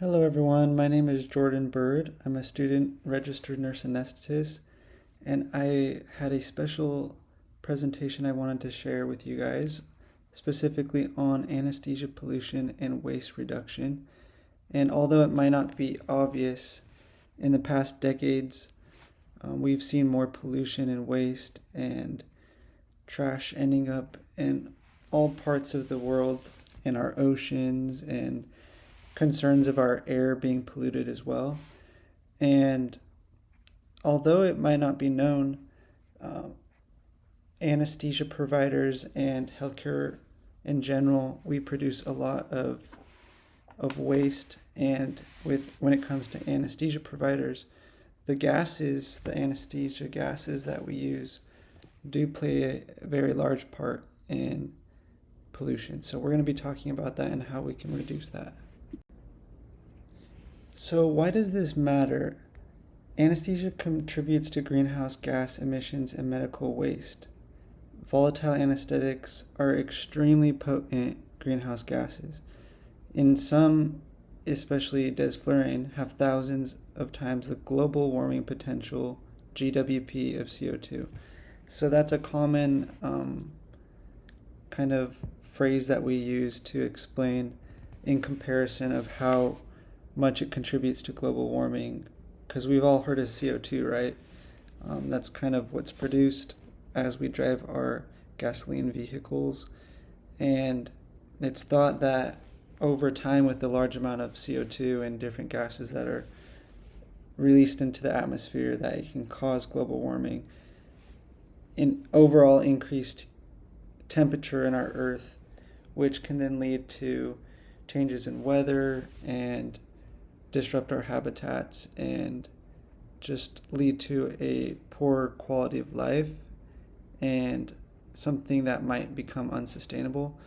Hello everyone, my name is Jordan Bird. I'm a student registered nurse anesthetist, and I had a special presentation I wanted to share with you guys, specifically on anesthesia pollution and waste reduction. And although it might not be obvious, in the past decades, we've seen more pollution and waste and trash ending up in all parts of the world, in our oceans, and concerns of our air being polluted as well. And although it might not be known, anesthesia providers and healthcare in general, we produce a lot of waste. And when it comes to anesthesia providers, the anesthesia gases that we use do play a very large part in pollution. So we're going to be talking about that and how we can reduce that. So why does this matter? Anesthesia contributes to greenhouse gas emissions and medical waste. Volatile anesthetics are extremely potent greenhouse gases. In some, especially Desflurane, have thousands of times the global warming potential GWP of CO2. So that's a common kind of phrase that we use to explain in comparison of how much it contributes to global warming, because we've all heard of CO2, right? That's kind of what's produced as we drive our gasoline vehicles, and it's thought that over time, with the large amount of CO2 and different gases that are released into the atmosphere, that it can cause global warming and overall increased temperature in our Earth, which can then lead to changes in weather and disrupt our habitats and just lead to a poor quality of life and something that might become unsustainable.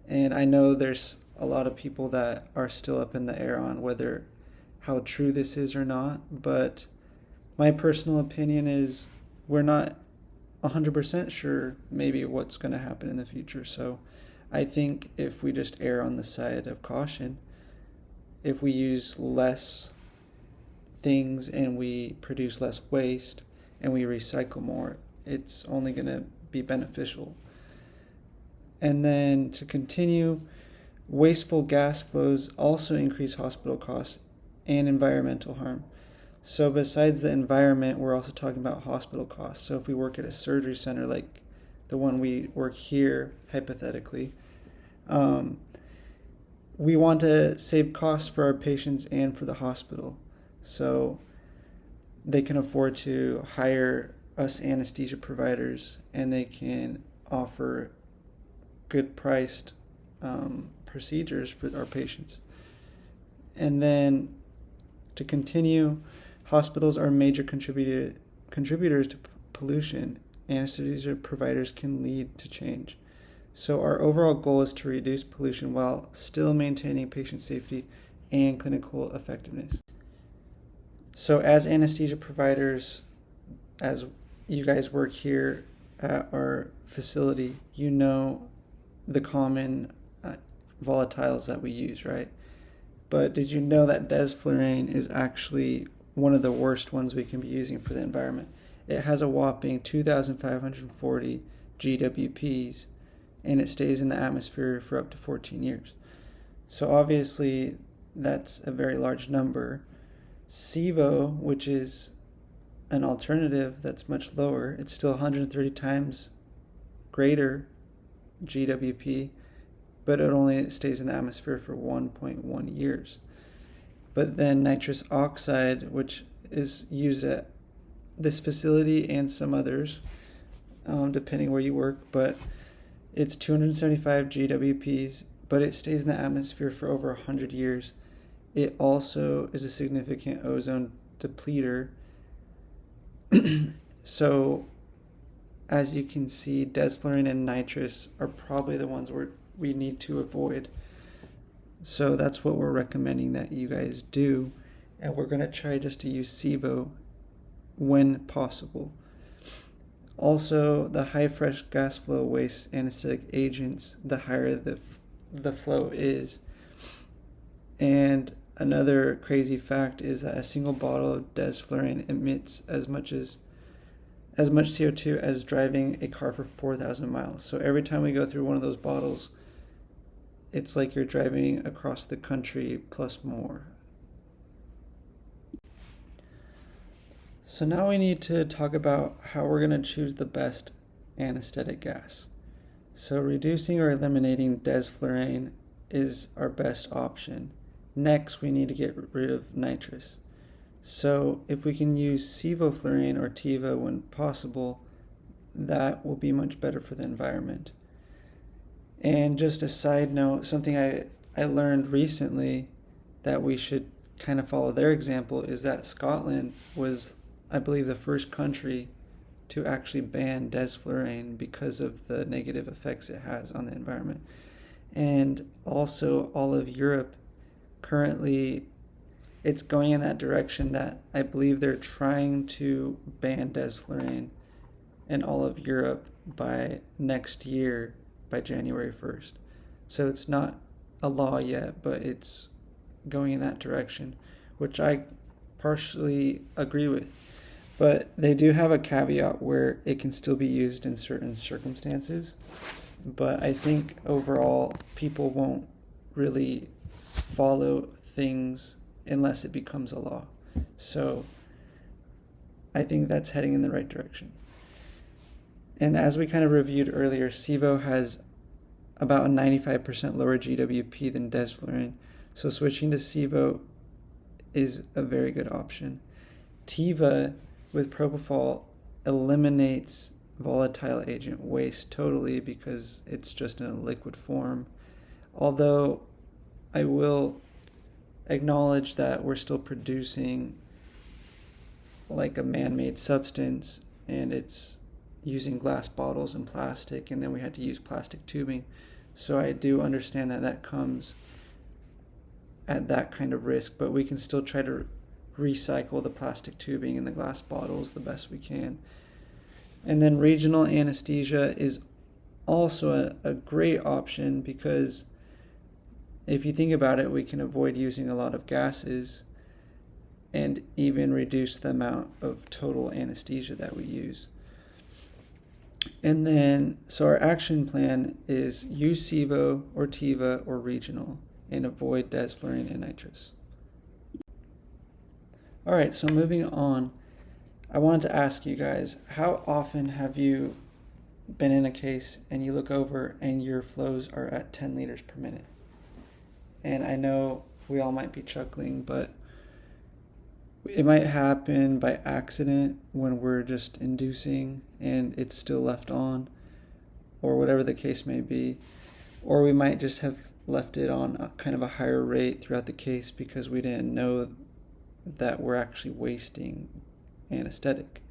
And I know there's a lot of people that are still up in the air on whether how true this is or not, but my personal opinion is we're not 100% sure maybe what's going to happen in the future. So I think if we just err on the side of caution, if we use less things and we produce less waste and we recycle more, it's only going to be beneficial. And then to continue, wasteful gas flows also increase hospital costs and environmental harm. So besides the environment, we're also talking about hospital costs. So if we work at a surgery center like the one we work here, hypothetically, we want to save costs for our patients and for the hospital. So they can afford to hire us anesthesia providers, and they can offer good priced procedures for our patients. And then to continue, hospitals are major contributors to pollution. Anesthesia providers can lead to change. So our overall goal is to reduce pollution while still maintaining patient safety and clinical effectiveness. So as anesthesia providers, as you guys work here at our facility, you know the common volatiles that we use, right? But did you know that Desflurane is actually one of the worst ones we can be using for the environment? It has a whopping 2,540 GWPs, and it stays in the atmosphere for up to 14 years. So obviously, that's a very large number. Sevo, which is an alternative that's much lower, it's still 130 times greater GWP, but it only stays in the atmosphere for 1.1 years. But then nitrous oxide, which is used at this facility and some others, depending where you work, but it's 275 GWPs, but it stays in the atmosphere for over 100 years. It also is a significant ozone depleter. So, as you can see, desflurane and nitrous are probably the ones we need to avoid. So that's what we're recommending that you guys do. And we're going to try just to use Sevo when possible. Also, the high fresh gas flow waste anesthetic agents, the higher the flow is. And another crazy fact is that a single bottle of Desflurane emits as much CO2 as driving a car for 4,000 miles. So every time we go through one of those bottles, it's like you're driving across the country plus more. So now we need to talk about how we're going to choose the best anesthetic gas. So reducing or eliminating Desflurane is our best option. Next, we need to get rid of nitrous. So if we can use Sevoflurane or Tiva when possible, that will be much better for the environment. And just a side note, something I learned recently that we should kind of follow their example is that Scotland was, I believe, the first country to actually ban Desflurane because of the negative effects it has on the environment. And also all of Europe, currently it's going in that direction that I believe they're trying to ban Desflurane in all of Europe by next year, by January 1st. So it's not a law yet, but it's going in that direction, which I partially agree with. But they do have a caveat where it can still be used in certain circumstances. But I think overall, people won't really follow things unless it becomes a law. So I think that's heading in the right direction. And as we kind of reviewed earlier, Sevo has about a 95% lower GWP than Desflurane. So switching to Sevo is a very good option. Tiva with Propofol eliminates volatile agent waste totally because it's just in a liquid form. Although I will acknowledge that we're still producing like a man-made substance, and it's using glass bottles and plastic, and then we had to use plastic tubing. So I do understand that that comes at that kind of risk, but we can still try to recycle the plastic tubing and the glass bottles the best we can. And then regional anesthesia is also a great option because if you think about it, we can avoid using a lot of gases and even reduce the amount of total anesthesia that we use. And then, so our action plan is use Sevo or Tiva or regional and avoid Desflurane and nitrous. All right, so moving on, I wanted to ask you guys, how often have you been in a case and you look over and your flows are at 10 liters per minute? And I know we all might be chuckling, but it might happen by accident when we're just inducing and it's still left on, or whatever the case may be. Or we might just have left it on a kind of a higher rate throughout the case because we didn't know that we're actually wasting anesthetic.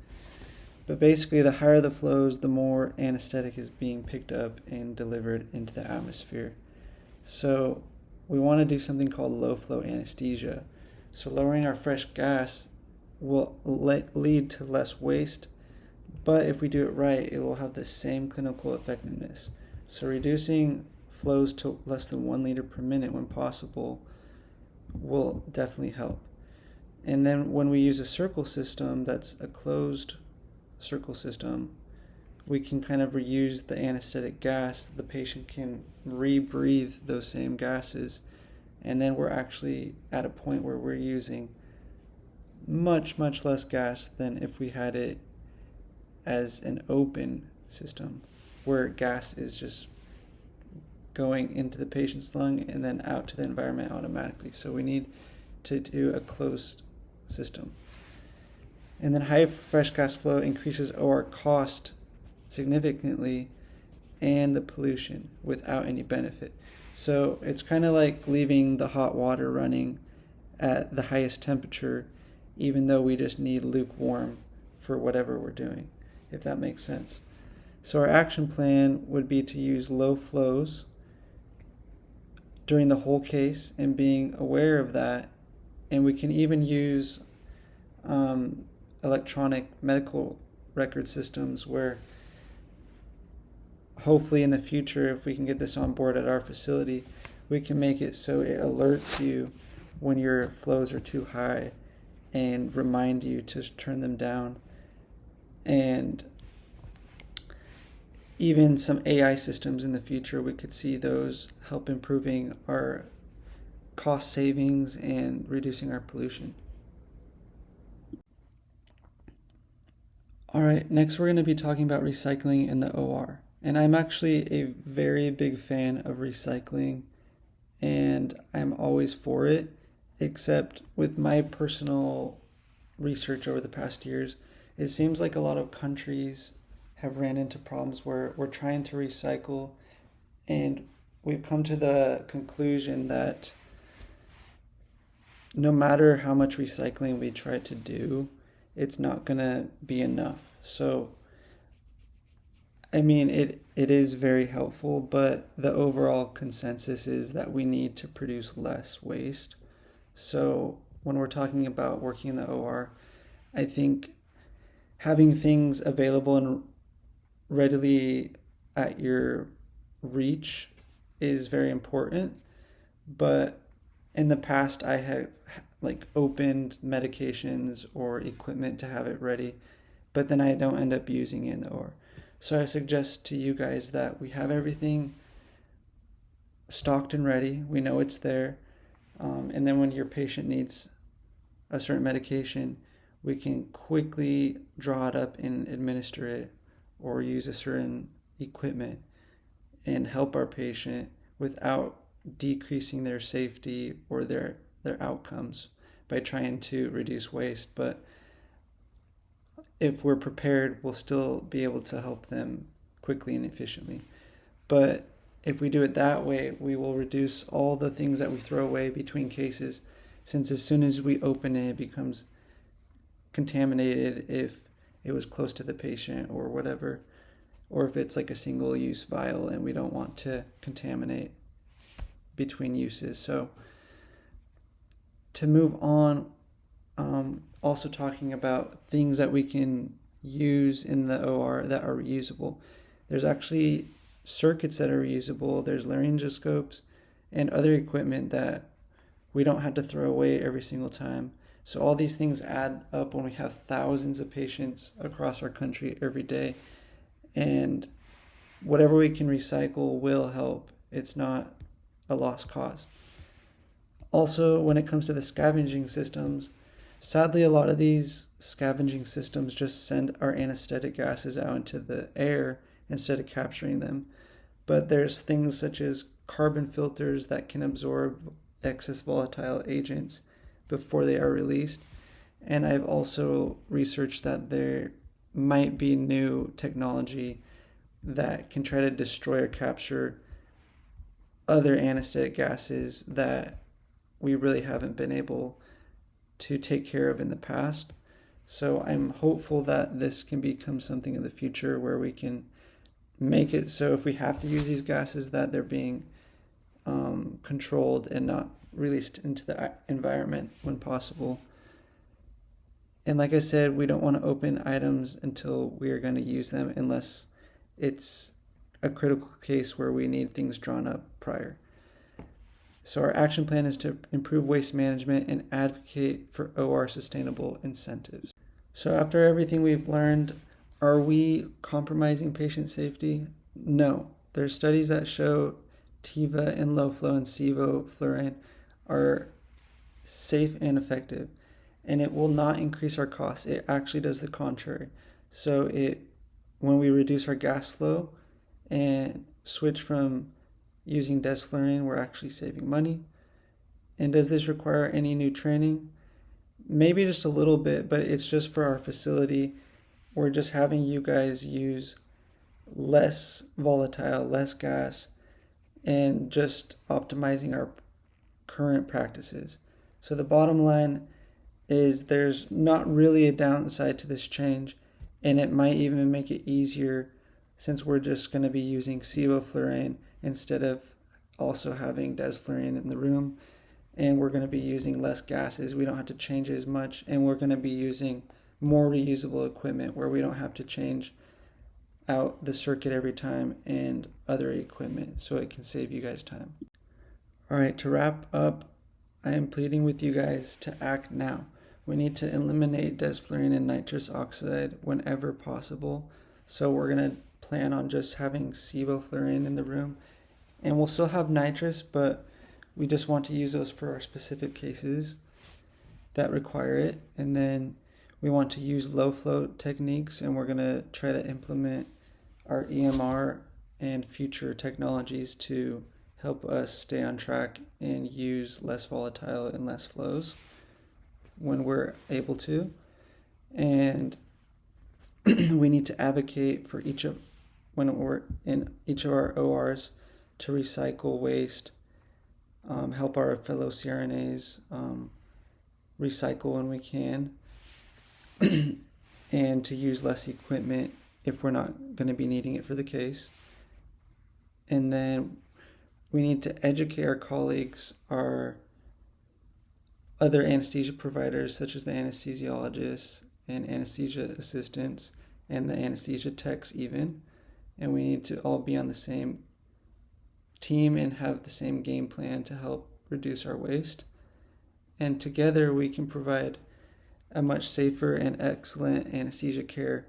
But basically, the higher the flows, the more anesthetic is being picked up and delivered into the atmosphere. So we want to do something called low flow anesthesia. So lowering our fresh gas will lead to less waste, but if we do it right, it will have the same clinical effectiveness. So reducing flows to less than 1 liter per minute when possible will definitely help. And then when we use a circle system that's a closed circle system, we can kind of reuse the anesthetic gas. The patient can rebreathe those same gases, and then we're actually at a point where we're using much, much less gas than if we had it as an open system, where gas is just going into the patient's lung and then out to the environment automatically. So we need to do a closed system. And then high fresh gas flow increases OR cost significantly and the pollution without any benefit. So it's kind of like leaving the hot water running at the highest temperature, even though we just need lukewarm for whatever we're doing, if that makes sense. So our action plan would be to use low flows during the whole case and being aware of that. And we can even use electronic medical record systems where hopefully in the future, if we can get this on board at our facility, we can make it so it alerts you when your flows are too high and remind you to turn them down. And even some AI systems in the future, we could see those help improving our cost savings and reducing our pollution. All right, next we're going to be talking about recycling in the OR. And I'm actually a very big fan of recycling, and I'm always for it, except with my personal research over the past years, it seems like a lot of countries have ran into problems where we're trying to recycle, and we've come to the conclusion that no matter how much recycling we try to do, it's not going to be enough. So, I mean, it is very helpful, but the overall consensus is that we need to produce less waste. So, when we're talking about working in the OR, I think having things available and readily at your reach is very important. But in the past, I have opened medications or equipment to have it ready, but then I don't end up using it in the OR. So I suggest to you guys that we have everything stocked and ready. We know it's there. And then when your patient needs a certain medication, we can quickly draw it up and administer it, or use a certain equipment and help our patient without decreasing their safety or their outcomes by trying to reduce waste. But if we're prepared, we'll still be able to help them quickly and efficiently. But if we do it that way, we will reduce all the things that we throw away between cases, since as soon as we open it, it becomes contaminated if it was close to the patient or whatever, or if it's like a single-use vial and we don't want to contaminate between uses. So to move on, also talking about things that we can use in the OR that are reusable. There's actually circuits that are reusable. There's laryngoscopes and other equipment that we don't have to throw away every single time. So all these things add up when we have thousands of patients across our country every day. And whatever we can recycle will help. It's not a lost cause. Also, when it comes to the scavenging systems, sadly, a lot of these scavenging systems just send our anesthetic gases out into the air instead of capturing them. But there's things such as carbon filters that can absorb excess volatile agents before they are released. And I've also researched that there might be new technology that can try to destroy or capture other anesthetic gases that we really haven't been able to take care of in the past. So I'm hopeful that this can become something in the future where we can make it so if we have to use these gases, that they're being controlled and not released into the environment when possible. And like I said, we don't want to open items until we are going to use them, unless it's a critical case where we need things drawn up prior. So our action plan is to improve waste management and advocate for OR sustainable incentives. So after everything we've learned, are we compromising patient safety? No. There's studies that show TIVA and low flow and Sevoflurane are safe and effective, and it will not increase our costs. It actually does the contrary. So when we reduce our gas flow and switch from using Desflurane, we're actually saving money. And does this require any new training? Maybe just a little bit, but it's just for our facility. We're just having you guys use less volatile, less gas, and just optimizing our current practices. So the bottom line is there's not really a downside to this change, and it might even make it easier since we're just going to be using Sevoflurane instead of also having Desflurane in the room, and we're going to be using less gases. We don't have to change as much, and we're going to be using more reusable equipment where we don't have to change out the circuit every time and other equipment, so it can save you guys time. All right, to wrap up, I am pleading with you guys to act now. We need to eliminate Desflurane and Nitrous Oxide whenever possible. So we're going to plan on just having Sevoflurane in the room. And we'll still have nitrous, but we just want to use those for our specific cases that require it. And then we want to use low flow techniques, and we're going to try to implement our EMR and future technologies to help us stay on track and use less volatile and less flows when we're able to. And we need to advocate for when we're in each of our ORs to recycle waste, help our fellow CRNAs recycle when we can, and to use less equipment if we're not going to be needing it for the case. And then we need to educate our colleagues, our other anesthesia providers, such as the anesthesiologists and anesthesia assistants and the anesthesia techs even. And we need to all be on the same team and have the same game plan to help reduce our waste. And together we can provide a much safer and excellent anesthesia care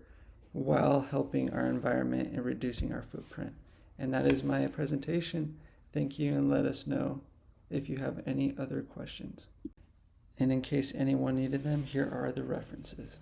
while helping our environment and reducing our footprint. And that is my presentation. Thank you, and let us know if you have any other questions. And in case anyone needed them, here are the references.